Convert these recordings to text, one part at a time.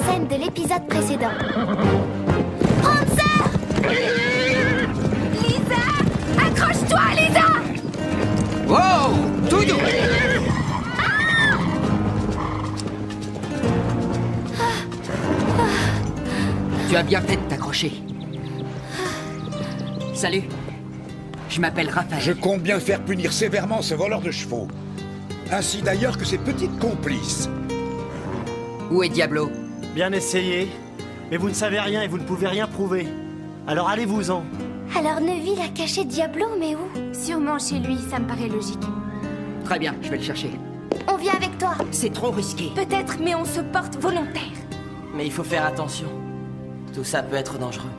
scène de l'épisode précédent. Prancer! Lisa! Accroche-toi, Lisa! Wow! Tout doux! Tu as bien fait de t'accrocher. Salut. Je m'appelle Raphaël. Je compte bien faire punir sévèrement ce voleur de chevaux. Ainsi d'ailleurs que ses petites complices. Où est Diablo? Bien essayé. Mais vous ne savez rien et vous ne pouvez rien prouver. Alors allez-vous-en. Alors Neville a caché Diablo, mais où? Sûrement chez lui, ça me paraît logique. Très bien, je vais le chercher. On vient avec toi. C'est trop risqué. Peut-être, mais on se porte volontaire. Mais il faut faire attention. Tout ça peut être dangereux.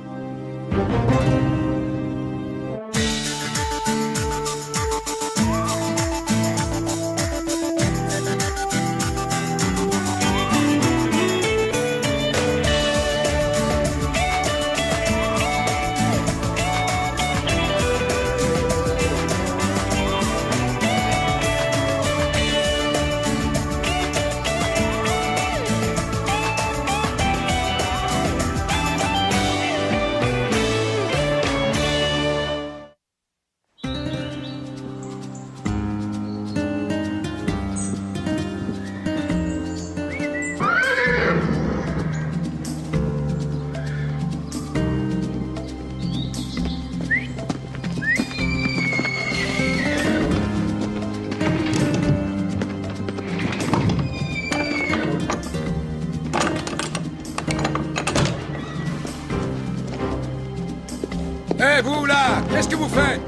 Eh vous là, qu'est-ce que vous faites?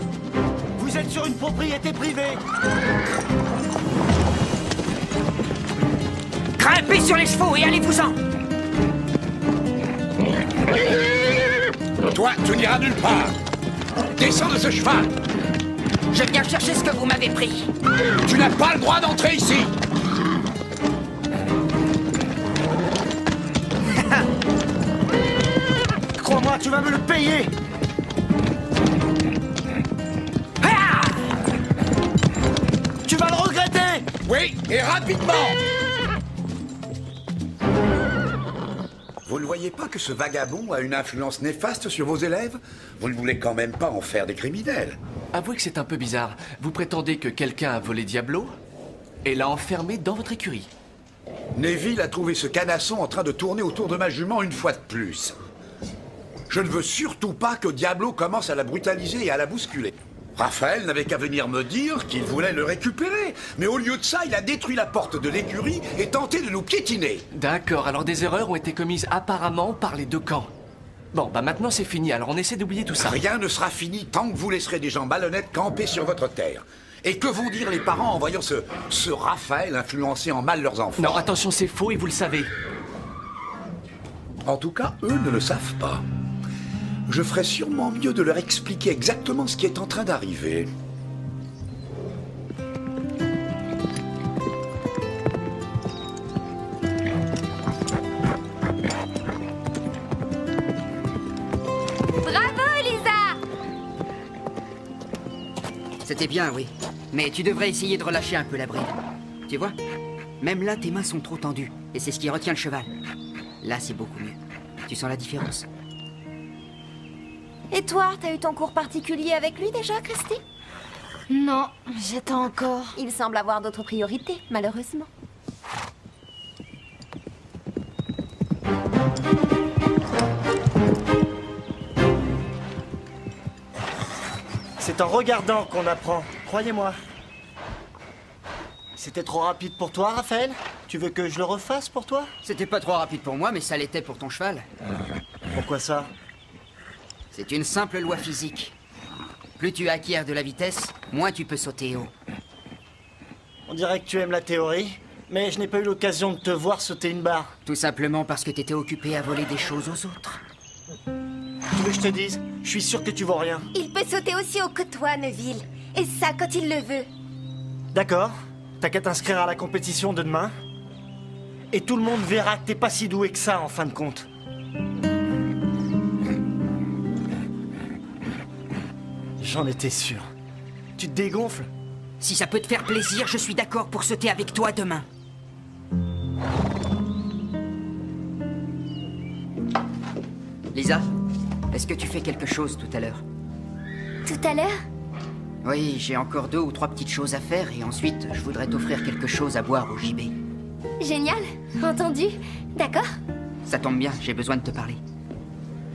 Vous êtes sur une propriété privée. Grimpez sur les chevaux et allez-vous-en! Toi, tu n'iras nulle part. Descends de ce cheval. Je viens chercher ce que vous m'avez pris. Tu n'as pas le droit d'entrer ici. Crois-moi, tu vas me le payer. Ah! Tu vas le regretter. Oui, et rapidement. Vous ne voyez pas que ce vagabond a une influence néfaste sur vos élèves? Vous ne voulez quand même pas en faire des criminels. Avouez que c'est un peu bizarre. Vous prétendez que quelqu'un a volé Diablo et l'a enfermé dans votre écurie. Neville a trouvé ce canasson en train de tourner autour de ma jument une fois de plus. Je ne veux surtout pas que Diablo commence à la brutaliser et à la bousculer. Raphaël n'avait qu'à venir me dire qu'il voulait le récupérer. Mais au lieu de ça, il a détruit la porte de l'écurie et tenté de nous piétiner. D'accord, alors des erreurs ont été commises apparemment par les deux camps. Bon, bah maintenant c'est fini, alors on essaie d'oublier tout ça. Rien ne sera fini tant que vous laisserez des gens malhonnêtes camper sur votre terre. Et que vont dire les parents en voyant ce Raphaël influencer en mal leurs enfants? Non, attention, c'est faux et vous le savez. En tout cas, eux ne le savent pas. Je ferais sûrement mieux de leur expliquer exactement ce qui est en train d'arriver. Bravo, Lisa! C'était bien, oui. Mais tu devrais essayer de relâcher un peu la bride. Tu vois? Même là, tes mains sont trop tendues. Et c'est ce qui retient le cheval. Là, c'est beaucoup mieux. Tu sens la différence? Et toi, t'as eu ton cours particulier avec lui déjà, Christy? Non, j'attends encore. Il semble avoir d'autres priorités, malheureusement. C'est en regardant qu'on apprend, croyez-moi. C'était trop rapide pour toi, Raphaël? Tu veux que je le refasse pour toi? C'était pas trop rapide pour moi, mais ça l'était pour ton cheval. Pourquoi ça? C'est une simple loi physique. Plus tu acquiers de la vitesse, moins tu peux sauter haut. On dirait que tu aimes la théorie, mais je n'ai pas eu l'occasion de te voir sauter une barre. Tout simplement parce que t'étais occupé à voler des choses aux autres. Tu veux que je te dise? Je suis sûr que tu vaux rien. Il peut sauter aussi haut que toi, Neville. Et ça, quand il le veut. D'accord. T'as qu'à t'inscrire à la compétition de demain. Et tout le monde verra que t'es pas si doué que ça, en fin de compte. J'en étais sûr. Tu te dégonfles? Si ça peut te faire plaisir, je suis d'accord pour sauter avec toi demain. Lisa, est-ce que tu fais quelque chose tout à l'heure? Tout à l'heure? Oui, j'ai encore 2 ou 3 petites choses à faire et ensuite, je voudrais t'offrir quelque chose à boire au JB. Génial, entendu. D'accord. Ça tombe bien, j'ai besoin de te parler.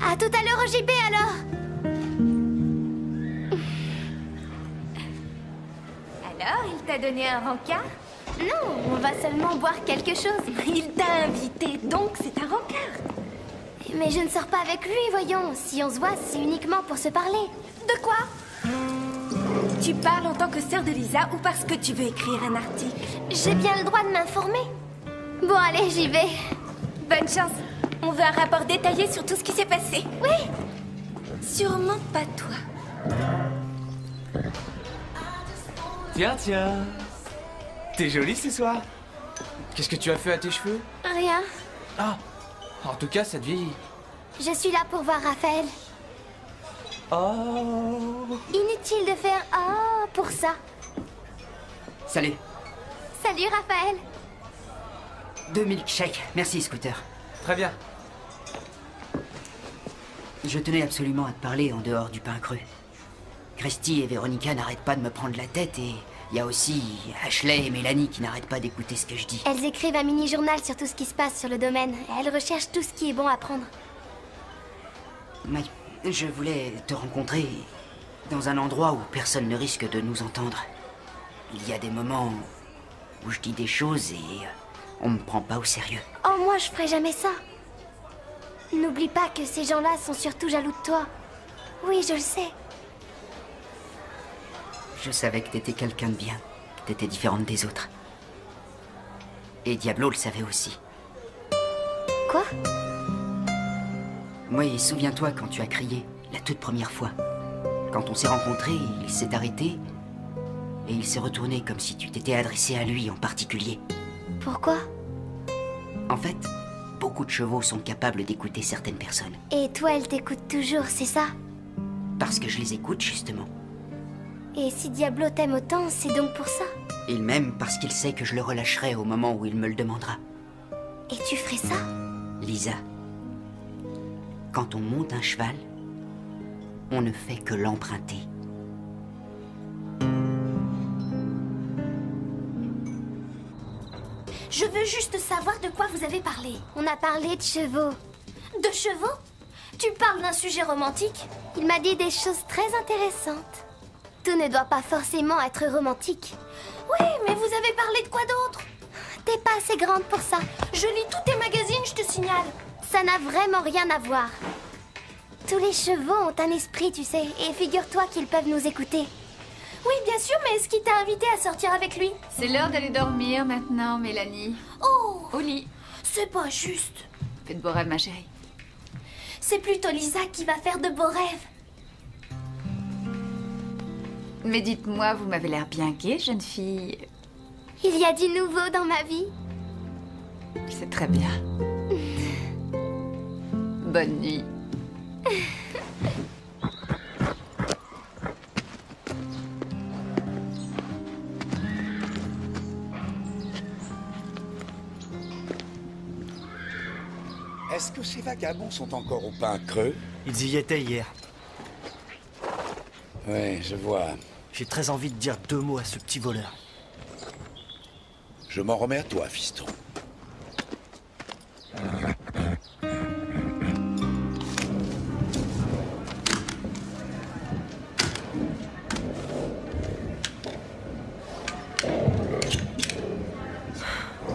À tout à l'heure au JB alors. Alors, il t'a donné un rencard? Non, on va seulement boire quelque chose. Il t'a invité, donc c'est un rencard. Mais je ne sors pas avec lui, voyons. Si on se voit, c'est uniquement pour se parler. De quoi? Tu parles en tant que sœur de Lisa ou parce que tu veux écrire un article? J'ai bien le droit de m'informer. Bon, allez, j'y vais. Bonne chance. On veut un rapport détaillé sur tout ce qui s'est passé. Oui. Sûrement pas toi. Tiens, tiens. T'es jolie ce soir. Qu'est-ce que tu as fait à tes cheveux? Rien. Ah, en tout cas, ça te vieillit. Je suis là pour voir Raphaël. Oh. Inutile de faire « oh » pour ça. Salut. Salut, Raphaël. 2 milkshakes. Merci, Scooter. Très bien. Je tenais absolument à te parler en dehors du pain cru. Christy et Véronica n'arrêtent pas de me prendre la tête et il y a aussi Ashley et Mélanie qui n'arrêtent pas d'écouter ce que je dis. Elles écrivent un mini-journal sur tout ce qui se passe sur le domaine. Elles recherchent tout ce qui est bon à prendre. Mais je voulais te rencontrer dans un endroit où personne ne risque de nous entendre. Il y a des moments où je dis des choses et on me prend pas au sérieux. Oh, moi, je ferai jamais ça. N'oublie pas que ces gens-là sont surtout jaloux de toi. Oui, je le sais. Je savais que t'étais quelqu'un de bien, que t'étais différente des autres. Et Diablo le savait aussi. Quoi? Oui, souviens-toi quand tu as crié, la toute première fois. Quand on s'est rencontrés, il s'est arrêté et il s'est retourné comme si tu t'étais adressé à lui en particulier. Pourquoi? En fait, beaucoup de chevaux sont capables d'écouter certaines personnes. Et toi, elle t'écoute toujours, c'est ça? Parce que je les écoute, justement. Et si Diablo t'aime autant, c'est donc pour ça? Il m'aime parce qu'il sait que je le relâcherai au moment où il me le demandera. Et tu ferais ça? Lisa, quand on monte un cheval, on ne fait que l'emprunter. Je veux juste savoir de quoi vous avez parlé. On a parlé de chevaux. De chevaux? Tu parles d'un sujet romantique? Il m'a dit des choses très intéressantes. Tout ne doit pas forcément être romantique. Oui, mais vous avez parlé de quoi d'autre? T'es pas assez grande pour ça. Je lis tous tes magazines, je te signale. Ça n'a vraiment rien à voir. Tous les chevaux ont un esprit, tu sais, et figure-toi qu'ils peuvent nous écouter. Oui, bien sûr, mais est-ce qu'il t'a invité à sortir avec lui? C'est l'heure d'aller dormir maintenant, Mélanie. Oh! Au lit. C'est pas juste. Fais de beaux rêves, ma chérie. C'est plutôt Lisa qui va faire de beaux rêves. Mais dites-moi, vous m'avez l'air bien gaie, jeune fille. Il y a du nouveau dans ma vie. C'est très bien. Bonne nuit. Est-ce que ces vagabonds sont encore au pain creux? Ils y étaient hier. Ouais, je vois. J'ai très envie de dire 2 mots à ce petit voleur. Je m'en remets à toi, fiston.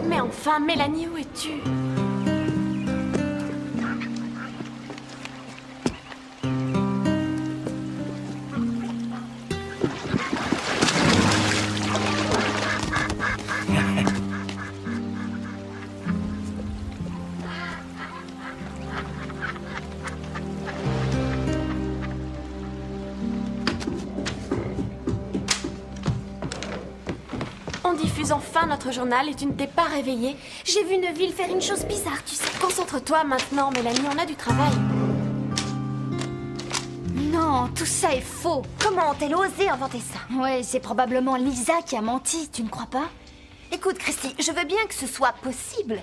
Mais enfin, Mélanie, où es-tu? On diffuse enfin notre journal et tu ne t'es pas réveillée. J'ai vu Neville faire une chose bizarre, tu sais. Concentre-toi maintenant, Mélanie, on a du travail. Non, tout ça est faux. Comment ont-elles osé inventer ça? Ouais, c'est probablement Lisa qui a menti, tu ne crois pas? Écoute, Christy, je veux bien que ce soit possible.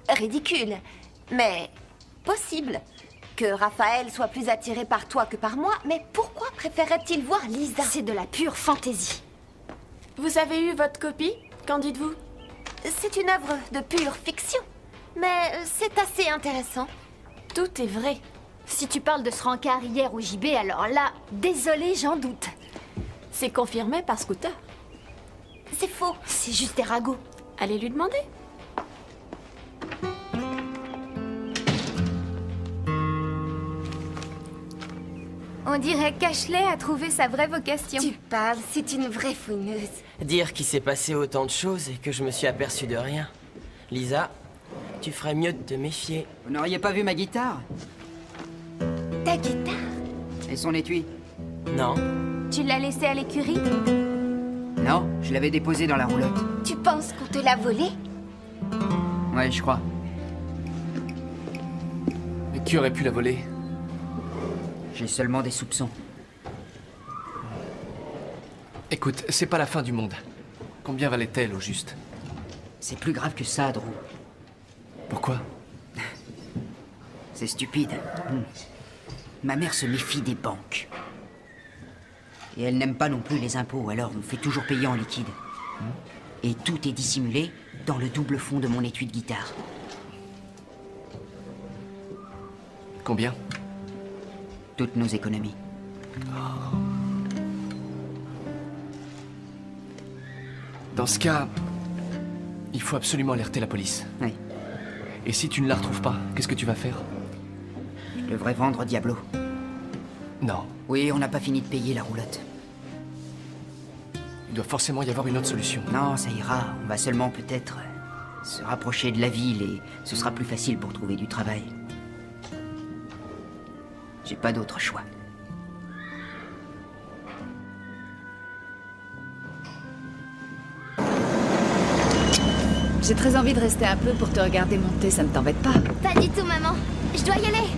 Ridicule, mais possible. que Raphaël soit plus attiré par toi que par moi, mais pourquoi préférerait-il voir Lisa? C'est de la pure fantaisie. Vous avez eu votre copie? Qu'en dites-vous? C'est une œuvre de pure fiction, mais c'est assez intéressant. Tout est vrai. Si tu parles de ce rencard hier au JB, alors là, désolé, j'en doute. C'est confirmé par Scooter. C'est faux. C'est juste des ragots. Allez lui demander. On dirait qu'Ashley a trouvé sa vraie vocation. Tu parles, c'est une vraie fouineuse. Dire qu'il s'est passé autant de choses et que je me suis aperçu de rien. Lisa, tu ferais mieux de te méfier. Vous n'auriez pas vu ma guitare? Ta guitare? Et son étui? Non. Tu l'as laissée à l'écurie? Non, je l'avais déposée dans la roulotte. Tu penses qu'on te l'a volée? Ouais, je crois. Mais qui aurait pu la voler? J'ai seulement des soupçons. Écoute, c'est pas la fin du monde. Combien valait-elle au juste? C'est plus grave que ça, Drew. Pourquoi? C'est stupide. Ma mère se méfie des banques. Et elle n'aime pas non plus les impôts, alors on fait toujours payer en liquide. Et tout est dissimulé dans le double fond de mon étui de guitare. Combien? Toutes nos économies. Dans ce cas, il faut absolument alerter la police. Oui. Et si tu ne la retrouves pas, qu'est-ce que tu vas faire? Je devrais vendre Diablo. Non. Oui, on n'a pas fini de payer la roulotte. Il doit forcément y avoir une autre solution. Non, ça ira. On va seulement peut-être se rapprocher de la ville et ce sera plus facile pour trouver du travail. J'ai pas d'autre choix. J'ai très envie de rester un peu pour te regarder monter, ça ne t'embête pas? Pas du tout, maman. Je dois y aller.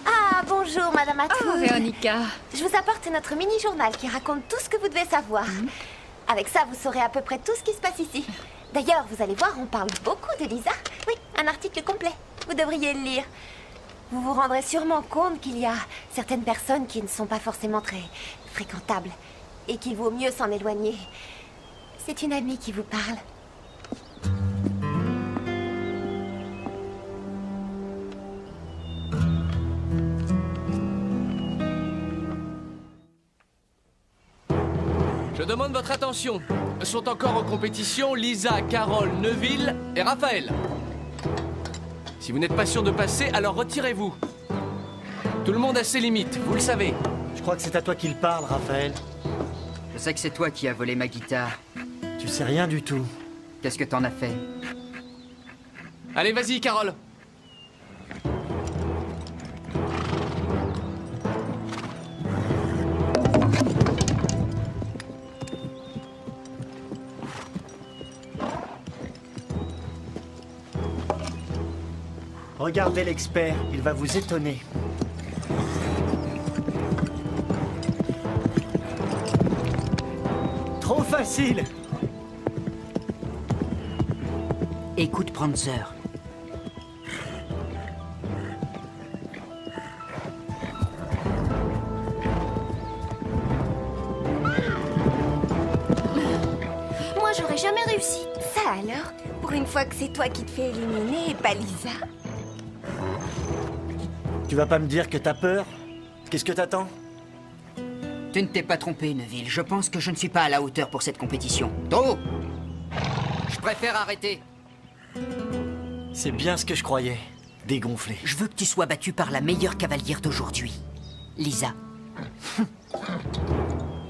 Ah, bonjour, Madame Atwood. Oh, Véronica. Je vous apporte notre mini-journal qui raconte tout ce que vous devez savoir. Avec ça, vous saurez à peu près tout ce qui se passe ici. D'ailleurs, vous allez voir, on parle beaucoup de Lisa. Oui, un article complet. Vous devriez le lire. Vous vous rendrez sûrement compte qu'il y a certaines personnes qui ne sont pas forcément très fréquentables et qu'il vaut mieux s'en éloigner. C'est une amie qui vous parle. Je demande votre attention. Sont encore en compétition Lisa, Carole, Neville et Raphaël. Si vous n'êtes pas sûr de passer, alors retirez-vous. Tout le monde a ses limites, vous le savez. Je crois que c'est à toi qu'il parle, Raphaël. Je sais que c'est toi qui as volé ma guitare. Tu sais rien du tout. Qu'est-ce que t'en as fait? Allez, vas-y, Carole. Regardez l'expert, il va vous étonner. Trop facile! Écoute, Prancer. Moi, j'aurais jamais réussi. Ça alors? Pour une fois que c'est toi qui te fais éliminer et pas Lisa. Tu vas pas me dire que t'as peur? Qu'est-ce que t'attends? Tu ne t'es pas trompé, Neville. Je pense que je ne suis pas à la hauteur pour cette compétition. Drew! Je préfère arrêter. C'est bien ce que je croyais. Dégonflé. Je veux que tu sois battu par la meilleure cavalière d'aujourd'hui. Lisa.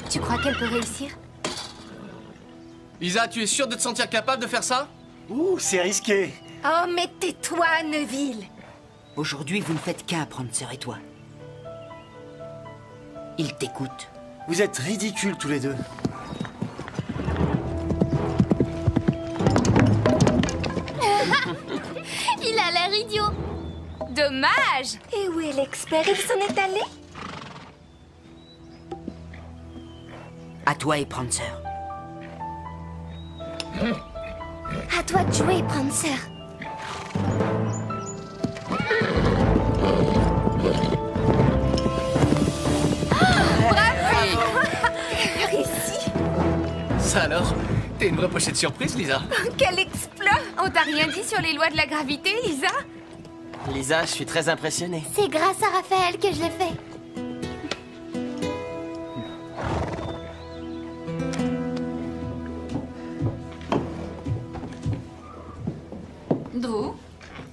Tu crois qu'elle peut réussir? Lisa, tu es sûre de te sentir capable de faire ça? Ouh, c'est risqué. Oh, mais tais-toi, Neville. Aujourd'hui, vous ne faites qu'un, Prancer et toi. Il t'écoute. Vous êtes ridicules tous les deux. Il a l'air idiot. Dommage! Et où est l'expert? Il s'en est allé? À toi et Prancer. À toi de jouer, Prancer. Réussi. Ça alors? T'es une vraie pochette surprise, Lisa. Quel exploit! On t'a rien dit sur les lois de la gravité, Lisa? Lisa, je suis très impressionné. C'est grâce à Raphaël que je l'ai fait. Drew,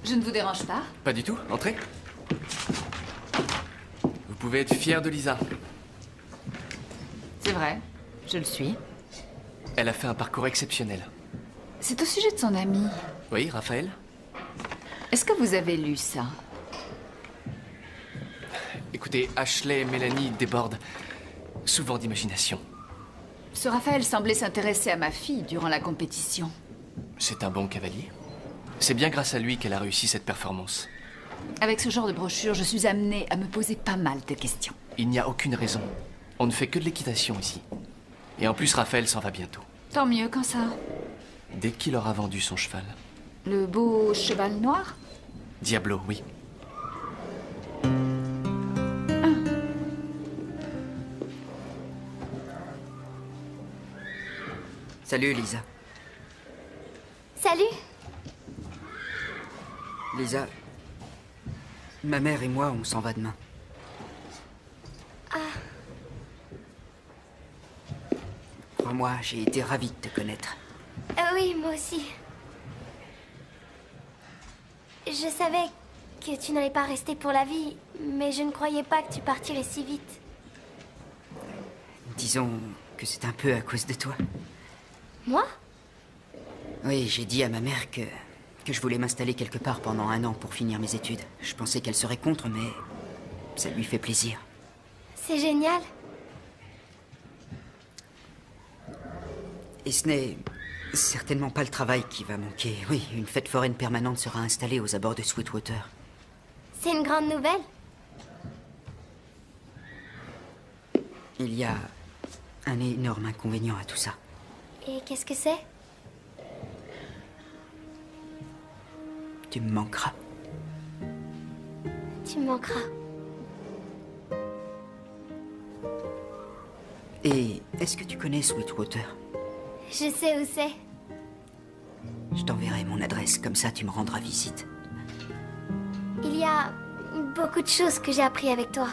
je ne vous dérange pas? Pas du tout, entrez. Vous pouvez être fier de Lisa. C'est vrai, je le suis. Elle a fait un parcours exceptionnel. C'est au sujet de son ami. Oui, Raphaël? Est-ce que vous avez lu ça? Écoutez, Ashley et Mélanie débordent souvent d'imagination. Ce Raphaël semblait s'intéresser à ma fille durant la compétition. C'est un bon cavalier. C'est bien grâce à lui qu'elle a réussi cette performance. Avec ce genre de brochure, je suis amenée à me poser pas mal de questions. Il n'y a aucune raison. On ne fait que de l'équitation ici. Et en plus, Raphaël s'en va bientôt. Tant mieux, quand ça? Dès qu'il aura vendu son cheval. Le beau cheval noir? Diablo, oui. Salut, Lisa. Salut. Lisa, ma mère et moi, on s'en va demain. Ah. Crois-moi, j'ai été ravi de te connaître. Oui, moi aussi. Je savais que tu n'allais pas rester pour la vie, mais je ne croyais pas que tu partirais si vite. Disons que c'est un peu à cause de toi. Moi? Oui, j'ai dit à ma mère que je voulais m'installer quelque part pendant 1 an pour finir mes études. Je pensais qu'elle serait contre, mais ça lui fait plaisir. C'est génial. Et ce n'est certainement pas le travail qui va manquer. Oui, une fête foraine permanente sera installée aux abords de Sweetwater. C'est une grande nouvelle. Il y a un énorme inconvénient à tout ça. Et qu'est-ce que c'est? Tu me manqueras. Tu me manqueras. Et est-ce que tu connais Sweetwater? Je sais où c'est. Je t'enverrai mon adresse, comme ça tu me rendras visite. Il y a beaucoup de choses que j'ai appris avec toi.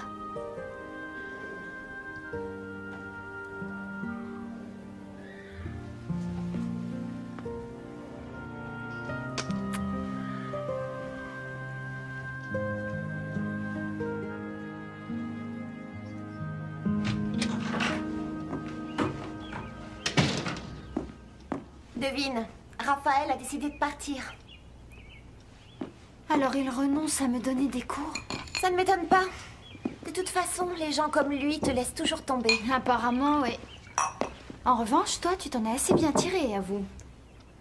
Devine, Raphaël a décidé de partir. Alors il renonce à me donner des cours? Ça ne m'étonne pas. De toute façon, les gens comme lui te laissent toujours tomber. Apparemment, oui. En revanche, toi, tu t'en es assez bien tiré, avoue.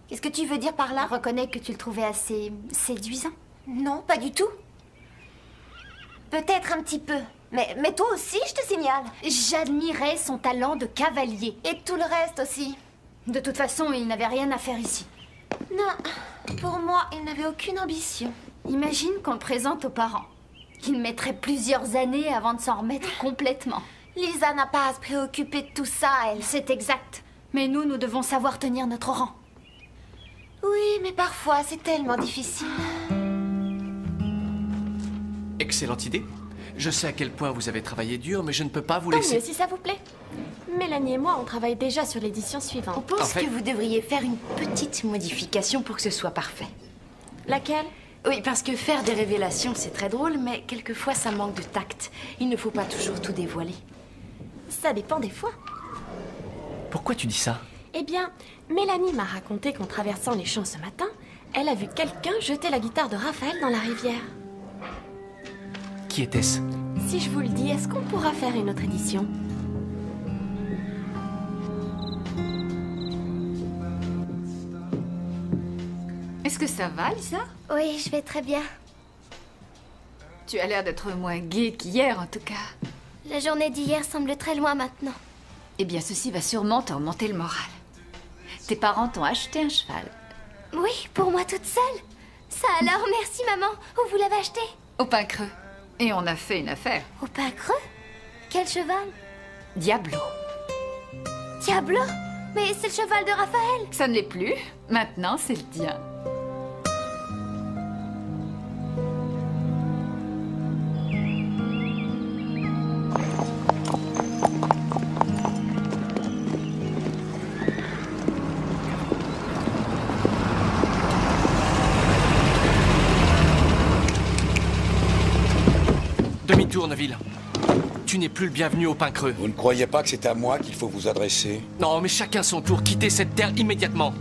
Qu'est-ce que tu veux dire par là? Reconnais que tu le trouvais assez séduisant. Non, pas du tout. Peut-être un petit peu. Mais toi aussi, je te signale. J'admirais son talent de cavalier. Et tout le reste aussi. De toute façon, il n'avait rien à faire ici. Non, pour moi, il n'avait aucune ambition. Imagine qu'on le présente aux parents. Ils mettraient plusieurs années avant de s'en remettre complètement. Lisa n'a pas à se préoccuper de tout ça, elle. C'est exact. Mais nous devons savoir tenir notre rang. Oui, mais parfois, c'est tellement difficile. Excellente idée. Je sais à quel point vous avez travaillé dur, mais je ne peux pas vous Tant laisser... mieux, si ça vous plaît. Mélanie et moi, on travaille déjà sur l'édition On suivante. pense En fait- que vous devriez faire une petite modification pour que ce soit parfait. Laquelle? Oui, parce que faire des révélations, c'est très drôle, mais quelquefois, ça manque de tact. Il ne faut pas toujours tout dévoiler. Ça dépend des fois. Pourquoi tu dis ça? Eh bien, Mélanie m'a raconté qu'en traversant les champs ce matin, elle a vu quelqu'un jeter la guitare de Raphaël dans la rivière. Qui était-ce? Si je vous le dis, est-ce qu'on pourra faire une autre édition? Est-ce que ça va, Lisa? Oui, je vais très bien. Tu as l'air d'être moins gaie qu'hier, en tout cas. La journée d'hier semble très loin maintenant. Eh bien, ceci va sûrement te remonter le moral. Tes parents t'ont acheté un cheval. Oui, pour moi toute seule. Ça alors, merci maman. Où vous l'avez acheté? Au Pain Creux. Et on a fait une affaire. Au Pain Creux? Quel cheval? Diablo. Diablo? Mais c'est le cheval de Raphaël. Ça ne l'est plus. Maintenant, c'est le tien. Demi-tour, Neville. Tu n'es plus le bienvenu au Pain Creux. Vous ne croyez pas que c'est à moi qu'il faut vous adresser? Non, mais chacun son tour. Quittez cette terre immédiatement.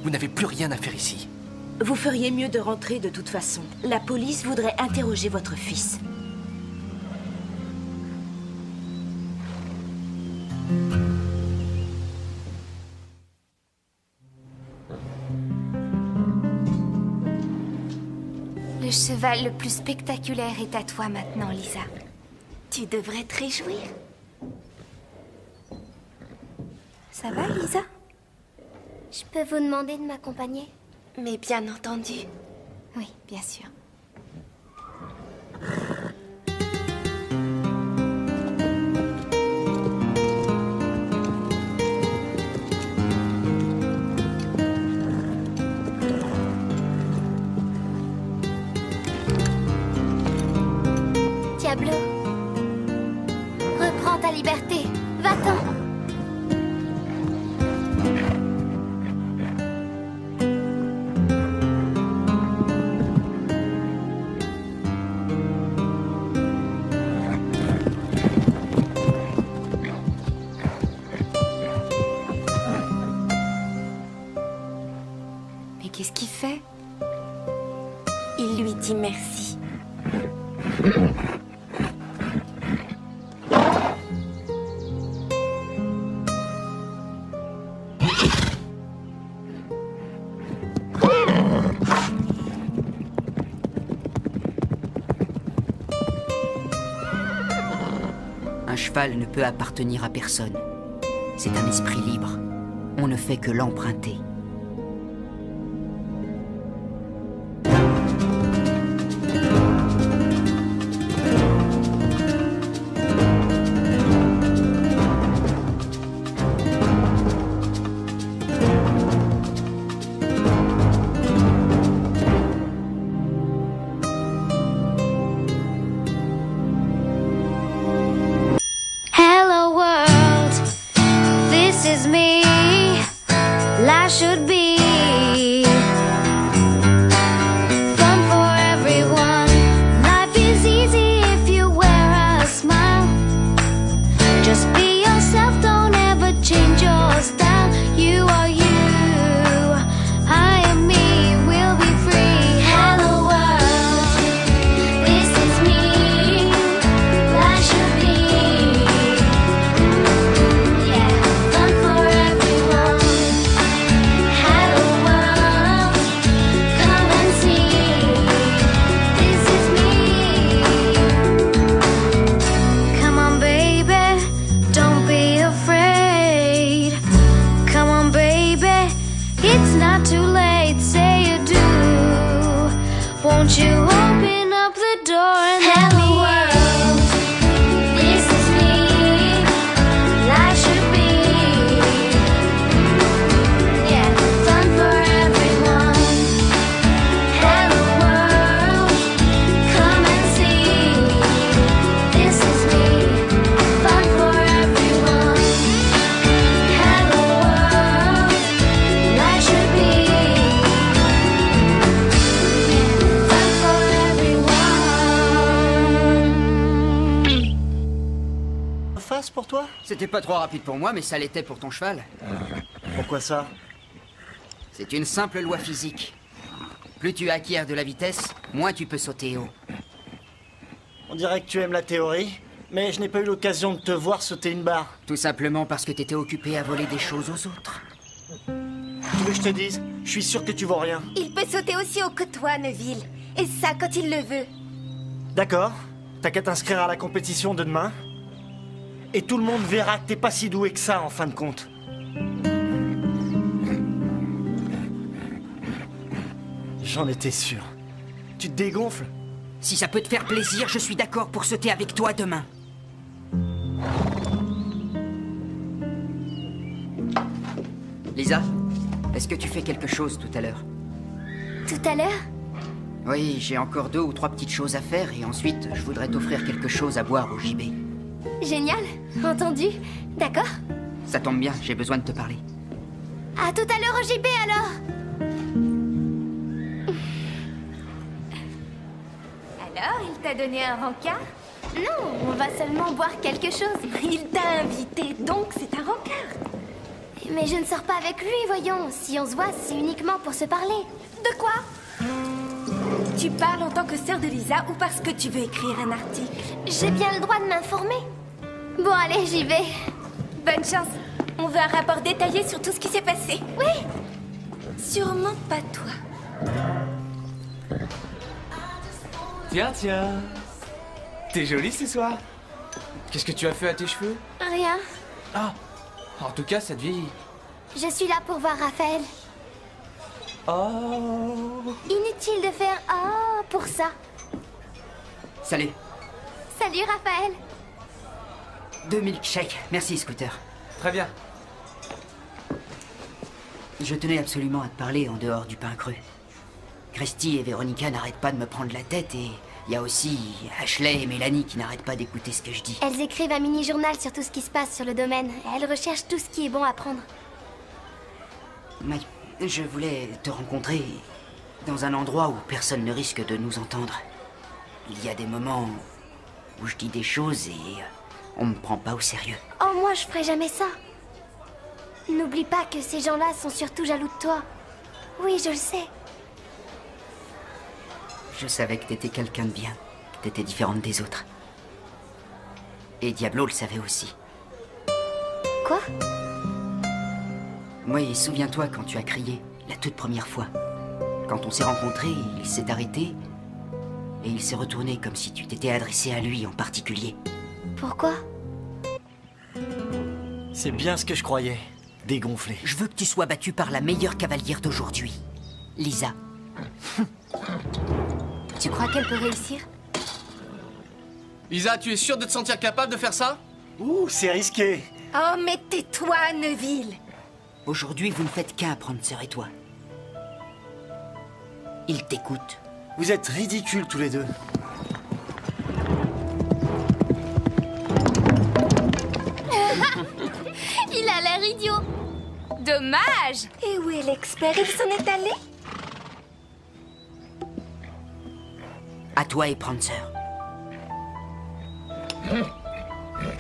Vous n'avez plus rien à faire ici. Vous feriez mieux de rentrer de toute façon. La police voudrait interroger votre fils. Le cheval le plus spectaculaire est à toi maintenant, Lisa. Tu devrais te réjouir. Ça va, Lisa? Je peux vous demander de m'accompagner? Mais bien entendu. Oui, bien sûr. Diablo, reprends ta liberté. Va-t'en. Mais qu'est-ce qu'il fait? Il lui dit merci. Un cheval ne peut appartenir à personne. C'est un esprit libre. On ne fait que l'emprunter. Hello world, this is me. Life should be fun for everyone. Life is easy if you wear a smile. Just be yourself, don't ever change your style. You are you, I am me, we'll be free. Hello world, this is me. Life should be fun for everyone. Hello world, come and see. This is me. Come on, baby, don't be afraid. Come on, baby, it's not too late. Say you do. Won't you open up the door and let me in? This is me. Life should be fun for everyone. Hello world, come and see. This is me. Fun for everyone. Hello world, life should be fun for everyone. Face pour toi? C'était pas trop rapide pour moi, mais ça l'était pour ton cheval. Pourquoi ça? C'est une simple loi physique. Plus tu acquiers de la vitesse, moins tu peux sauter haut. On dirait que tu aimes la théorie, mais je n'ai pas eu l'occasion de te voir sauter une barre. Tout simplement parce que t'étais occupé à voler des choses aux autres. Tu veux que je te dise? Je suis sûr que tu vaux rien. Il peut sauter aussi haut que toi, Neville. Et ça, quand il le veut. D'accord. T'as qu'à t'inscrire à la compétition de demain. Et tout le monde verra que t'es pas si doué que ça, en fin de compte. J'en étais sûr. Tu te dégonfles? Si ça peut te faire plaisir, je suis d'accord pour sauter avec toi demain. Lisa, est-ce que tu fais quelque chose tout à l'heure? Tout à l'heure? Oui, j'ai encore 2 ou 3 petites choses à faire et ensuite, je voudrais t'offrir quelque chose à boire au JB. Génial, entendu. D'accord. Ça tombe bien, j'ai besoin de te parler. À tout à l'heure au JB alors. Alors, il t'a donné un rencard? Non, on va seulement boire quelque chose. Il t'a invité, donc c'est un rencard. Mais je ne sors pas avec lui, voyons. Si on se voit, c'est uniquement pour se parler. De quoi? Tu parles en tant que sœur de Lisa ou parce que tu veux écrire un article? J'ai bien le droit de m'informer. Bon, allez, j'y vais. Bonne chance. On veut un rapport détaillé sur tout ce qui s'est passé. Oui. Sûrement pas toi. Tiens, tiens. T'es jolie ce soir. Qu'est-ce que tu as fait à tes cheveux? Rien. Ah, en tout cas, ça te vieillit. Je suis là pour voir Raphaël. Oh. Inutile de faire « oh » pour ça. Salut. Salut, Raphaël. 2 milkshakes. Merci, Scooter. Très bien. Je tenais absolument à te parler en dehors du pain cru. Christy et Véronica n'arrêtent pas de me prendre la tête et il y a aussi Ashley et Mélanie qui n'arrêtent pas d'écouter ce que je dis. Elles écrivent un mini-journal sur tout ce qui se passe sur le domaine. Elles recherchent tout ce qui est bon à prendre. Mais je voulais te rencontrer dans un endroit où personne ne risque de nous entendre. Il y a des moments où je dis des choses et on me prend pas au sérieux. Oh, moi, je ferai jamais ça. N'oublie pas que ces gens-là sont surtout jaloux de toi. Oui, je le sais. Je savais que t'étais quelqu'un de bien, que t'étais différente des autres. Et Diablo le savait aussi. Quoi? Oui, souviens-toi quand tu as crié, la toute première fois. Quand on s'est rencontrés, il s'est arrêté et il s'est retourné comme si tu t'étais adressé à lui en particulier. Pourquoi? C'est bien ce que je croyais. Dégonflé. Je veux que tu sois battue par la meilleure cavalière d'aujourd'hui, Lisa. Tu crois qu'elle peut réussir? Lisa, tu es sûre de te sentir capable de faire ça? Ouh, c'est risqué. Oh, mais tais-toi, Neville. Aujourd'hui, vous ne faites qu'un prendre sœur et toi. Il t'écoute. Vous êtes ridicules tous les deux. Il a l'air idiot. Dommage. Et où est l'expert? Il s'en est allé? À toi et Prancer.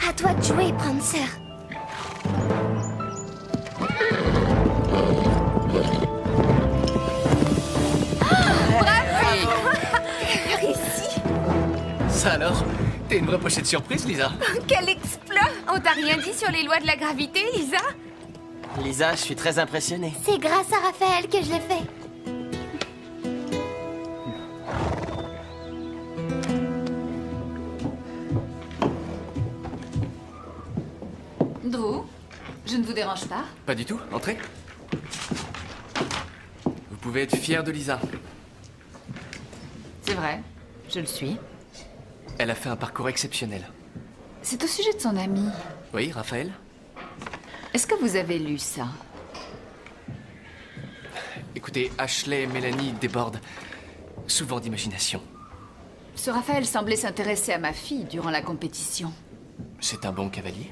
À toi de jouer, Prancer. Réussi. Ça alors? T'es une vraie pochette surprise, Lisa. Quel exploit! On t'a rien dit sur les lois de la gravité, Lisa? Lisa, je suis très impressionné. C'est grâce à Raphaël que je l'ai fait. Drew, je ne vous dérange pas? Pas du tout, entrez. Vous pouvez être fier de Lisa. C'est vrai, je le suis. Elle a fait un parcours exceptionnel. C'est au sujet de son ami. Oui, Raphaël? Est-ce que vous avez lu ça? Écoutez, Ashley et Mélanie débordent souvent d'imagination. Ce Raphaël semblait s'intéresser à ma fille durant la compétition. C'est un bon cavalier.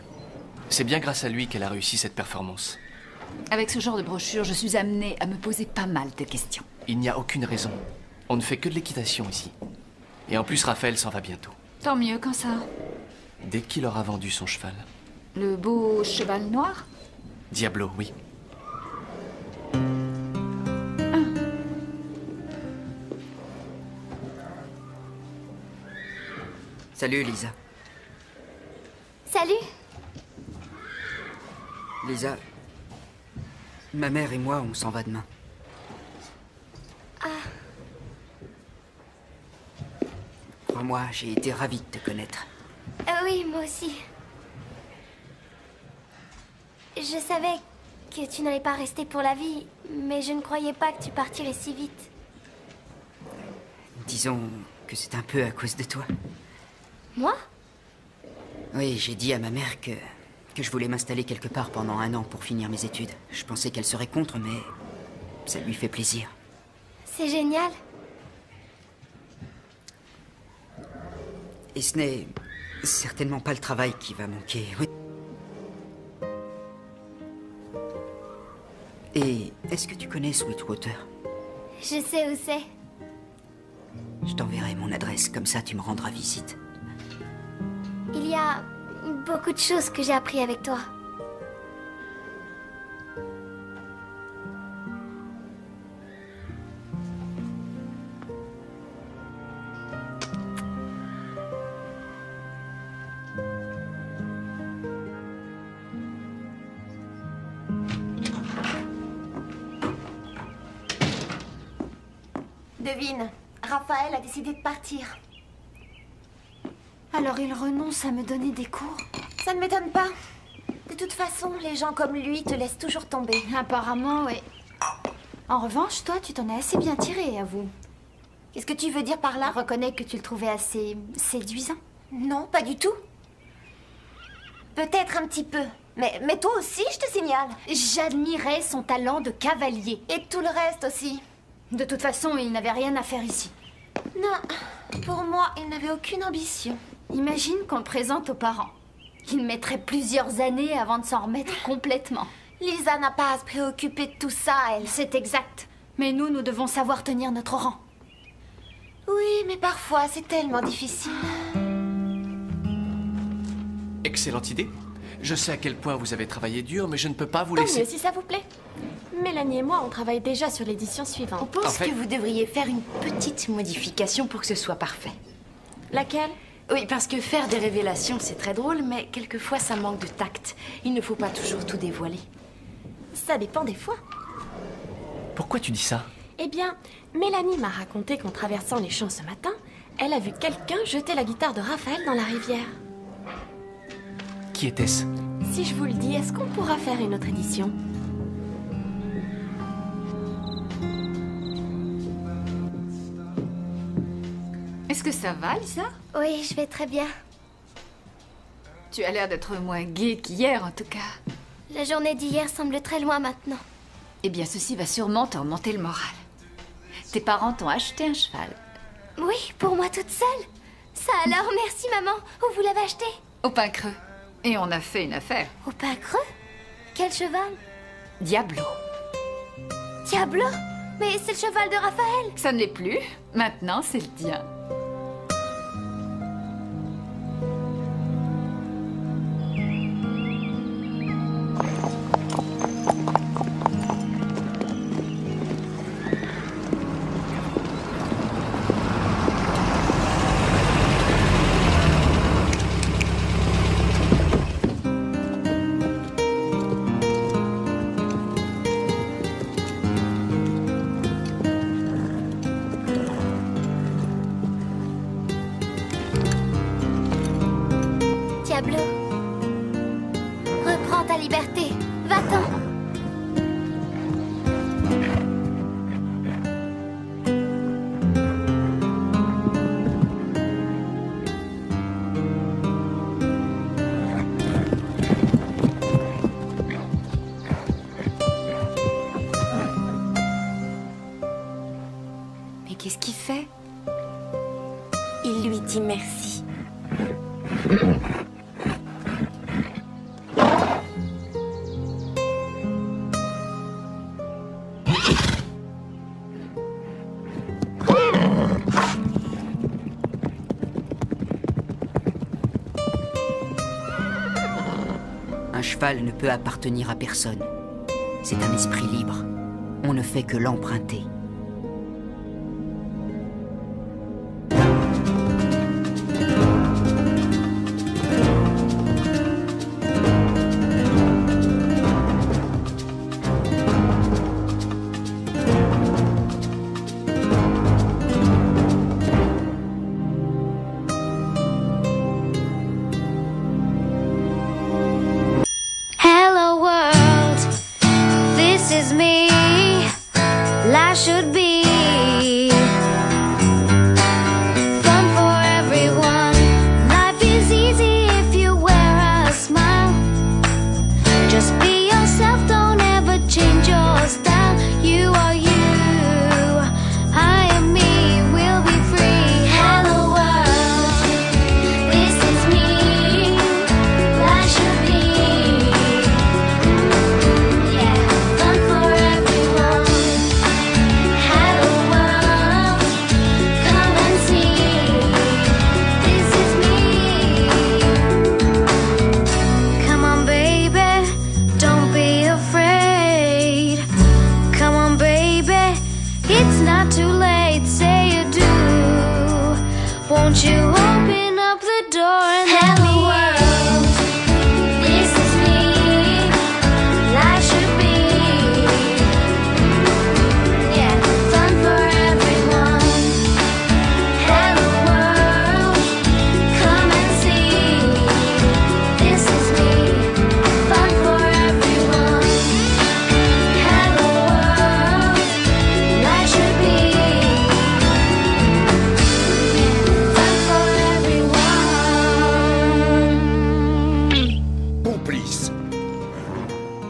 C'est bien grâce à lui qu'elle a réussi cette performance. Avec ce genre de brochure, je suis amenée à me poser pas mal de questions. Il n'y a aucune raison. On ne fait que de l'équitation ici. Et en plus, Raphaël s'en va bientôt. Tant mieux, quand ça? Dès qu'il aura vendu son cheval. Le beau cheval noir? Diablo, oui. Salut, Lisa. Salut. Lisa, ma mère et moi, on s'en va demain. Ah. Crois-moi, j'ai été ravi de te connaître. Oui, moi aussi. Je savais que tu n'allais pas rester pour la vie, mais je ne croyais pas que tu partirais si vite. Disons que c'est un peu à cause de toi. Moi? Oui, j'ai dit à ma mère que je voulais m'installer quelque part pendant 1 an pour finir mes études. Je pensais qu'elle serait contre, mais ça lui fait plaisir. C'est génial. Et ce n'est certainement pas le travail qui va manquer. Oui. Et est-ce que tu connais Sweetwater? Je sais où c'est. Je t'enverrai mon adresse, comme ça tu me rendras visite. Il y a beaucoup de choses que j'ai appris avec toi. Devine, Raphaël a décidé de partir. Alors il renonce à me donner des cours? Ça ne m'étonne pas. De toute façon, les gens comme lui te laissent toujours tomber. Apparemment, oui. En revanche, toi, tu t'en es assez bien tiré, avoue. Qu'est-ce que tu veux dire par là? Reconnais que tu le trouvais assez séduisant. Non, pas du tout. Peut-être un petit peu. Mais toi aussi, je te signale. J'admirais son talent de cavalier. Et tout le reste aussi. De toute façon, il n'avait rien à faire ici. Non, pour moi, il n'avait aucune ambition. Imagine qu'on le présente aux parents. Il mettrait plusieurs années avant de s'en remettre complètement. Lisa n'a pas à se préoccuper de tout ça, elle. C'est exact. Mais nous devons savoir tenir notre rang. Oui, mais parfois, c'est tellement difficile. Excellente idée. Je sais à quel point vous avez travaillé dur, mais je ne peux pas vous Tant laisser... mieux, si ça vous plaît. Mélanie et moi, on travaille déjà sur l'édition On suivante. pense En fait- que vous devriez faire une petite modification pour que ce soit parfait. Laquelle? Oui, parce que faire des révélations, c'est très drôle, mais quelquefois, ça manque de tact. Il ne faut pas toujours tout dévoiler. Ça dépend des fois. Pourquoi tu dis ça? Eh bien, Mélanie m'a raconté qu'en traversant les champs ce matin, elle a vu quelqu'un jeter la guitare de Raphaël dans la rivière. Qui était-ce? Si je vous le dis, est-ce qu'on pourra faire une autre édition? Est-ce que ça va, Lisa? Oui, je vais très bien. Tu as l'air d'être moins gaie qu'hier, en tout cas. La journée d'hier semble très loin maintenant. Eh bien, ceci va sûrement te remonter le moral. Tes parents t'ont acheté un cheval. Oui, pour moi toute seule. Ça alors, merci maman. Où vous l'avez acheté? Au pain creux. Et on a fait une affaire. Au pain creux? Quel cheval? Diablo. Diablo? Mais c'est le cheval de Raphaël. Ça ne l'est plus. Maintenant, c'est le tien. Diablo. Reprends ta liberté. Va-t'en. Mais qu'est-ce qu'il fait? Il lui dit merci. Un cheval ne peut appartenir à personne. C'est un esprit libre. On ne fait que l'emprunter. Hello world.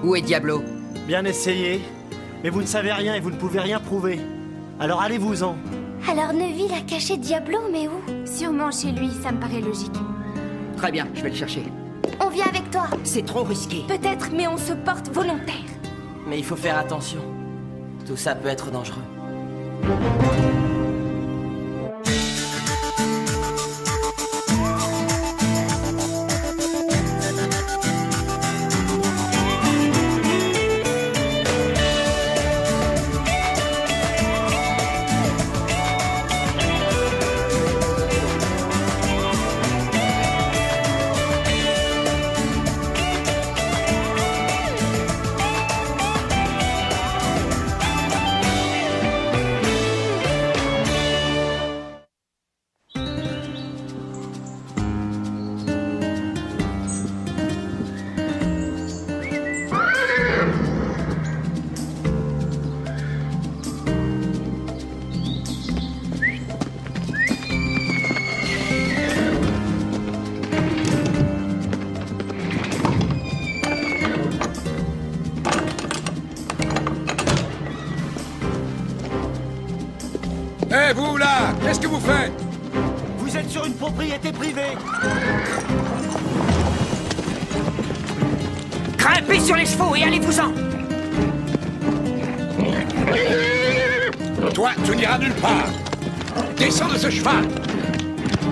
Où est Diablo? Bien essayé. Mais vous ne savez rien et vous ne pouvez rien prouver. Alors allez-vous-en. Alors Neville a caché Diablo, mais où? Sûrement chez lui, ça me paraît logique. Très bien, je vais le chercher. On vient avec toi. C'est trop risqué. Peut-être, mais on se porte volontaire. Mais il faut faire attention. Tout ça peut être dangereux. Eh, vous là, qu'est-ce que vous faites? Vous êtes sur une propriété privée. Grimpez sur les chevaux et allez-vous-en. Toi, tu n'iras nulle part. Descends de ce cheval.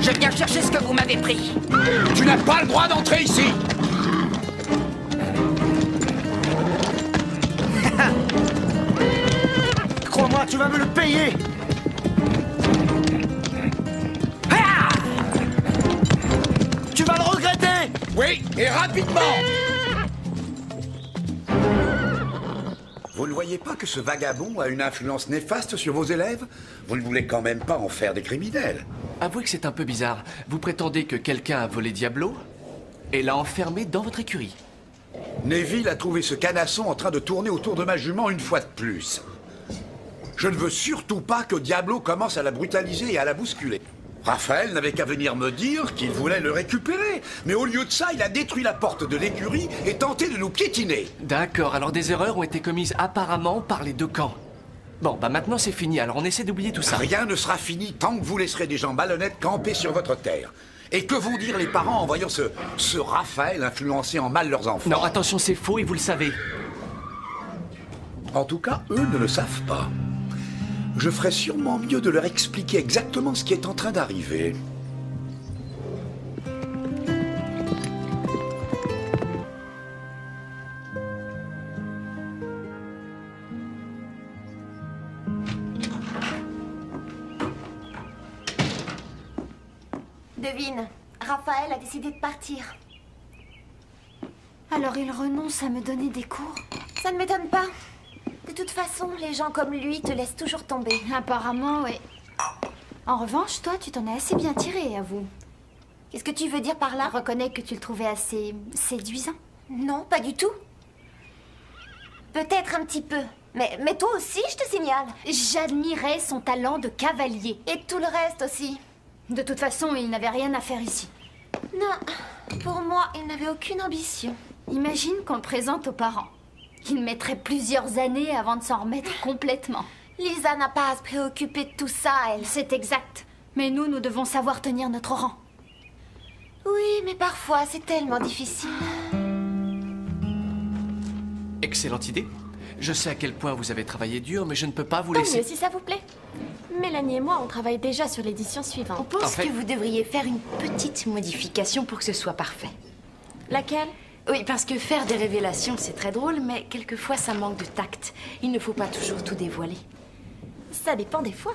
Je viens chercher ce que vous m'avez pris. Tu n'as pas le droit d'entrer ici. Crois-moi, tu vas me le payer. Tu vas le regretter. Oui, et rapidement. Vous ne voyez pas que ce vagabond a une influence néfaste sur vos élèves? Vous ne voulez quand même pas en faire des criminels. Avouez que c'est un peu bizarre. Vous prétendez que quelqu'un a volé Diablo et l'a enfermé dans votre écurie. Neville a trouvé ce canasson en train de tourner autour de ma jument une fois de plus. Je ne veux surtout pas que Diablo commence à la brutaliser et à la bousculer. Raphaël n'avait qu'à venir me dire qu'il voulait le récupérer. Mais au lieu de ça, il a détruit la porte de l'écurie et tenté de nous piétiner. D'accord, alors des erreurs ont été commises apparemment par les deux camps. Bon, bah maintenant c'est fini, alors on essaie d'oublier tout ça. Rien ne sera fini tant que vous laisserez des gens malhonnêtes camper sur votre terre. Et que vont dire les parents en voyant ce Raphaël influencer en mal leurs enfants? Non, attention, c'est faux et vous le savez. En tout cas, eux ne le savent pas. Je ferais sûrement mieux de leur expliquer exactement ce qui est en train d'arriver. Devine, Raphaël a décidé de partir. Alors il renonce à me donner des cours? Ça ne m'étonne pas. De toute façon, les gens comme lui te laissent toujours tomber. Apparemment, oui. En revanche, toi, tu t'en es assez bien tiré, avoue. Qu'est-ce que tu veux dire par là? Reconnais que tu le trouvais assez séduisant. Non, pas du tout. Peut-être un petit peu. Mais toi aussi, je te signale. J'admirais son talent de cavalier. Et tout le reste aussi. De toute façon, il n'avait rien à faire ici. Non, pour moi, il n'avait aucune ambition. Imagine qu'on le présente aux parents. Il mettrait plusieurs années avant de s'en remettre complètement. Lisa n'a pas à se préoccuper de tout ça, elle. C'est exact. Mais nous devons savoir tenir notre rang. Oui, mais parfois, c'est tellement difficile. Excellente idée. Je sais à quel point vous avez travaillé dur, mais je ne peux pas vous Tant laisser... mieux, si ça vous plaît. Mélanie et moi, on travaille déjà sur l'édition On suivante. pense En fait- que vous devriez faire une petite modification pour que ce soit parfait. Laquelle? Oui, parce que faire des révélations, c'est très drôle, mais quelquefois, ça manque de tact. Il ne faut pas toujours tout dévoiler. Ça dépend des fois.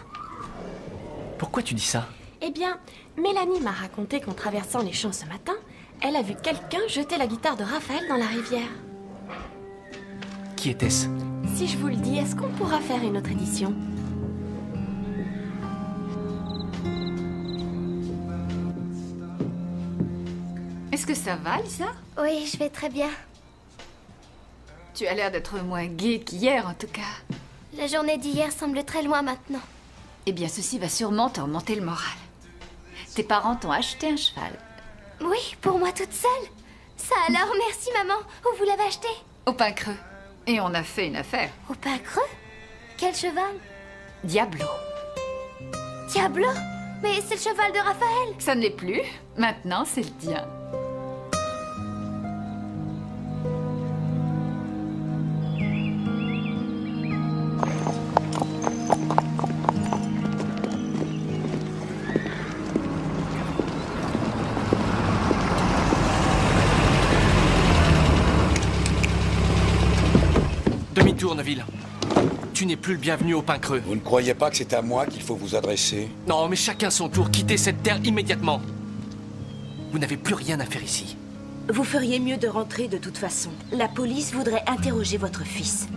Pourquoi tu dis ça? Eh bien, Mélanie m'a raconté qu'en traversant les champs ce matin, elle a vu quelqu'un jeter la guitare de Raphaël dans la rivière. Qui était-ce? Si je vous le dis, est-ce qu'on pourra faire une autre édition? Est-ce que ça va, Lisa? Oui, je vais très bien. Tu as l'air d'être moins gaie qu'hier, en tout cas. La journée d'hier semble très loin maintenant. Eh bien, ceci va sûrement te remonter le moral. Tes parents t'ont acheté un cheval. Oui, pour moi toute seule. Ça alors, merci maman. Où vous l'avez acheté? Au Pain Creux. Et on a fait une affaire. Au Pain Creux? Quel cheval? Diablo. Diablo? Mais c'est le cheval de Raphaël. Ça ne l'est plus. Maintenant, c'est le tien. Demi-tour, Neville. Tu n'es plus le bienvenu au Pain Creux. Vous ne croyez pas que c'est à moi qu'il faut vous adresser? Non, mais chacun son tour. Quittez cette terre immédiatement. Vous n'avez plus rien à faire ici. Vous feriez mieux de rentrer de toute façon. La police voudrait interroger votre fils.